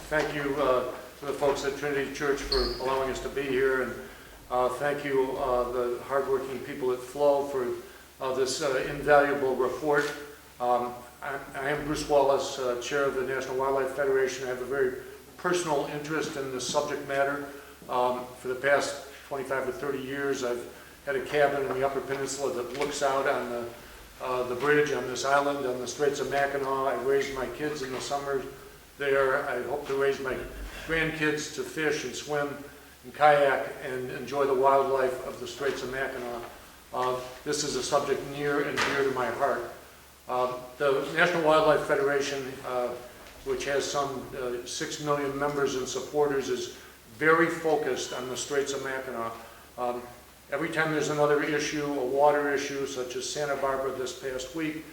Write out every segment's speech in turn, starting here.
thank you to the folks at Trinity Church for allowing us to be here, and thank you the hardworking people at Flow for this invaluable report. I am Bruce Wallace, Chair of the National Wildlife Federation. I have a very personal interest in this subject matter. For the past 25 or 30 years, I've had a cabin in the Upper Peninsula that looks out on the bridge on this island on the Straits of Mackinac. I raised my kids in the summer there. I hope to raise my grandkids to fish and swim and kayak and enjoy the wildlife of the Straits of Mackinac. This is a subject near and dear to my heart. The National Wildlife Federation, which has some 6 million members and supporters, is very focused on the Straits of Mackinac. Every time there's another issue, a water issue, such as Santa Barbara this past week,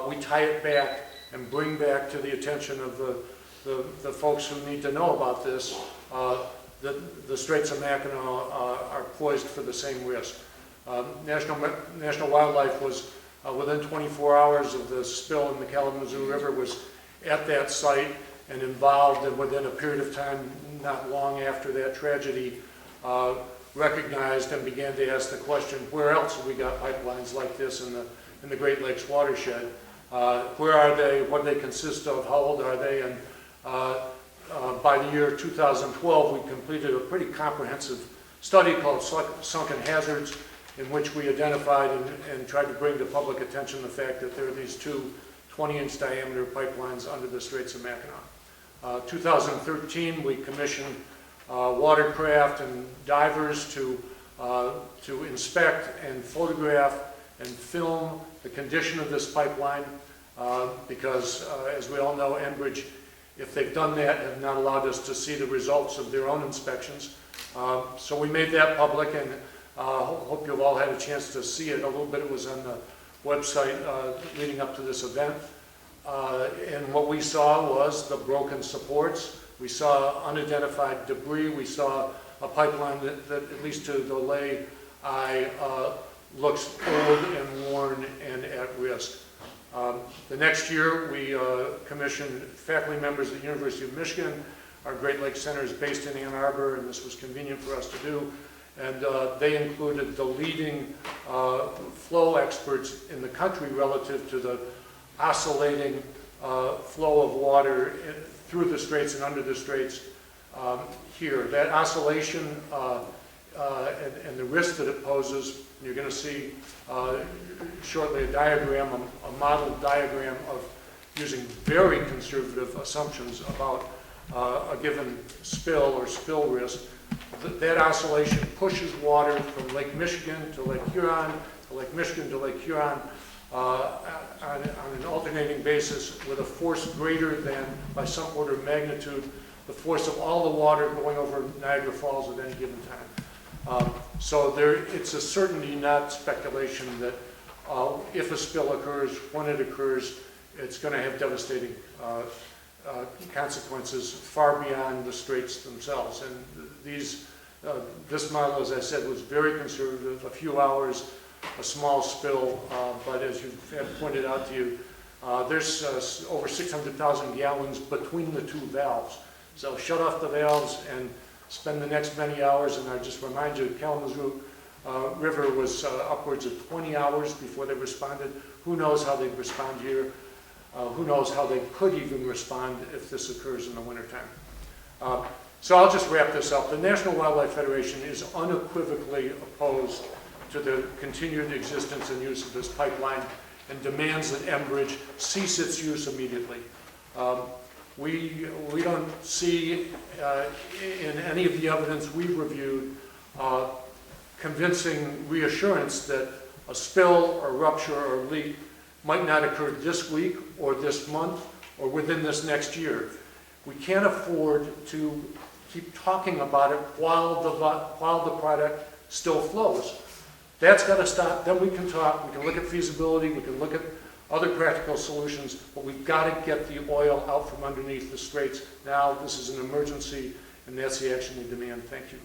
we tie it back and bring back to the attention of the folks who need to know about this. The Straits of Mackinac are poised for the same risk. National Wildlife was within 24 hours of the spill in the Kalamazoo River, was at that site and involved, and within a period of time not long after that tragedy, recognized and began to ask the question, where else have we got pipelines like this in the Great Lakes watershed? Where are they? What do they consist of? How old are they? And by the year 2012, we completed a pretty comprehensive study called Sunken Hazards, in which we identified and tried to bring to public attention the fact that there are these two 20-inch diameter pipelines under the Straits of Mackinac. 2013, we commissioned watercraft and divers to inspect and photograph and film the condition of this pipeline, because as we all know, Enbridge, if they've done that, have not allowed us to see the results of their own inspections. So we made that public, and hope you've all had a chance to see it. A little bit it was on the website leading up to this event. And what we saw was the broken supports. We saw unidentified debris. We saw a pipeline that at least to the lay eye, looks old and worn and at risk. The next year, we commissioned faculty members at the University of Michigan. Our Great Lakes Center is based in Ann Arbor, and this was convenient for us to do. And they included the leading flow experts in the country relative to the oscillating flow of water through the straits and under the straits here. That oscillation and the risk that it poses, you're going to see shortly a diagram, a modeled diagram of using very conservative assumptions about a given spill or spill risk. That oscillation pushes water from Lake Michigan to Lake Huron, to Lake Michigan to Lake Huron on an alternating basis with a force greater than, by some order of magnitude, the force of all the water going over Niagara Falls at any given time. So it's a certainty, not speculation, that if a spill occurs, when it occurs, it's going to have devastating consequences far beyond the straits themselves. And this model, as I said, was very conservative. A few hours, a small spill, but as you have pointed out to you, there's over 600,000 gallons between the two valves. So shut off the valves and spend the next many hours. And I just remind you, Kalamazoo River was upwards of 20 hours before they responded. Who knows how they'd respond here? Who knows how they could even respond if this occurs in the wintertime. So I'll just wrap this up. The National Wildlife Federation is unequivocally opposed to the continued existence and use of this pipeline and demands that Enbridge cease its use immediately. We don't see in any of the evidence we've reviewed convincing reassurance that a spill or rupture or leak might not occur this week or this month or within this next year. We can't afford to keep talking about it while the product still flows. That's got to stop. Then we can talk. We can look at feasibility. We can look at other practical solutions. But we've got to get the oil out from underneath the straits now. This is an emergency, and that's the action we demand. Thank you.